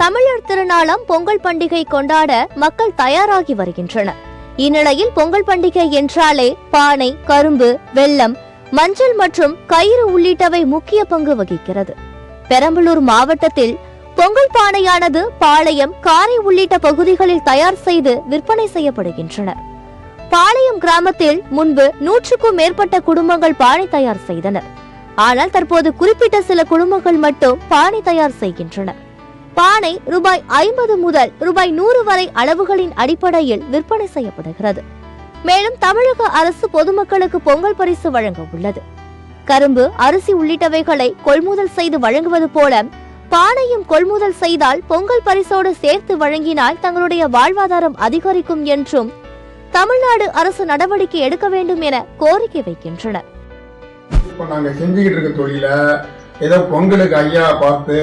தமிழர் திருநாளாம் பொங்கல் பண்டிகை கொண்டாட மக்கள் தயாராகி வருகின்றனர். இந்நிலையில் பொங்கல் பண்டிகை என்றாலே பானை, கரும்பு, வெல்லம், மஞ்சள் மற்றும் கயிறு உள்ளிட்டவை முக்கிய பங்கு வகிக்கிறது. பெரம்பலூர் மாவட்டத்தில் பொங்கல் பானையானது பாளையம், காரை உள்ளிட்ட பகுதிகளில் தயார் செய்து விற்பனை செய்யப்படுகின்றன. பாளையம் கிராமத்தில் முன்பு 100க்கும் மேற்பட்ட குடும்பங்கள் பானை தயார் செய்தனர். ஆனால் தற்போது குறிப்பிட்ட சில குடும்பங்கள் மட்டும் பானை தயார் செய்கின்றனர். பானை ரூபாய் 50 முதல் ரூபாய் 100 வரை அளவுகளின் அடிப்படையில் விற்பனை செய்யப்படுகிறது. மேலும் தமிழக அரசு பொதுமக்களுக்கு பொங்கல் பரிசு வழங்க உள்ளது. கரும்பு, அரிசி உள்ளிட்டவைகளை கொள்முதல் செய்து வழங்குவது போல பானையும் கொள்முதல் செய்தால் பொங்கல் பரிசோடு சேர்த்து வழங்கினால் தங்களுடைய வாழ்வாதாரம் அதிகரிக்கும் என்றும் தமிழ்நாடு அரசு நடவடிக்கை எடுக்க வேண்டும் என கோரிக்கை வைக்கின்றனர். இப்போ நாங்கள் செஞ்சுக்கிட்டு இருக்க தொழில ஏதோ பொங்கலுக்கு ஐயா பார்த்து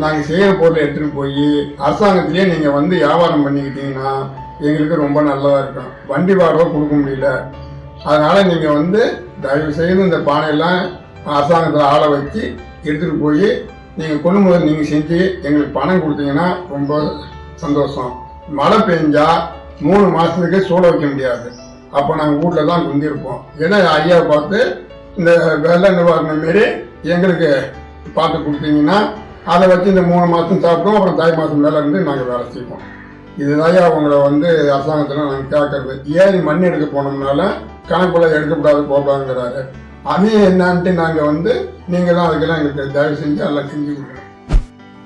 நாங்கள் செய்கிற பொருளை எடுத்துகிட்டு போய் அரசாங்கத்திலேயே நீங்கள் வந்து வியாபாரம் பண்ணிக்கிட்டீங்கன்னா எங்களுக்கு ரொம்ப நல்லதாக இருக்கும். வண்டி வாடகை கொடுக்க முடியல. அதனால் நீங்கள் வந்து தயவு செய்து இந்த பானையெல்லாம் அரசாங்கத்தில் ஆளை வச்சு எடுத்துகிட்டு போய் நீங்கள் கொள்முதல் நீங்கள் செஞ்சு எங்களுக்கு பணம் கொடுத்தீங்கன்னா ரொம்ப சந்தோஷம். மழை பெஞ்சா 3 மாதத்துக்கு சூட வைக்க முடியாது. அப்போ நாங்கள் வீட்டில் தான் குந்திருப்போம். ஏன்னா ஐயாவை பார்த்து இந்த வெள்ள நிவாரணம் மாரி எங்களுக்கு பார்த்து கொடுத்தீங்கன்னா அதை வச்சு இந்த 3 மாதம் சாப்பிட்டோம். அப்புறம் தாய் மாதம் மேலே இருந்து நாங்கள் வேலை செய்வோம். இதுதான் அவங்கள வந்து அரசாங்கத்தில் நாங்கள் கேட்கறது. ஏறி மண் எடுக்க போனோம்னால கணக்குள்ள எடுக்கக்கூடாது போகலாங்கிறாரு. அது என்னான்ட்டு நாங்கள் வந்து நீங்கள் தான் அதுக்கெல்லாம் எங்களுக்கு தயவு செஞ்சு எல்லாம் செஞ்சு கொடுக்கணும்.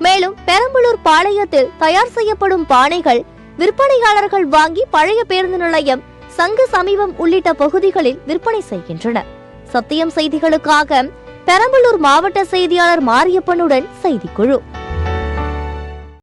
மேலும் பெரம்பலூர் பாளையத்தில் தயார் செய்யப்படும் பானைகள் விற்பனையாளர்கள் வாங்கி பழைய பேருந்து நிலையம், சங்கு சமீபம் உள்ளிட்ட பகுதிகளில் விற்பனை செய்கின்றனர். சத்தியம் செய்திகளுக்காக பெரம்பலூர் மாவட்ட செய்தியாளர் மாரியப்பனுடன் செய்திக்குழு.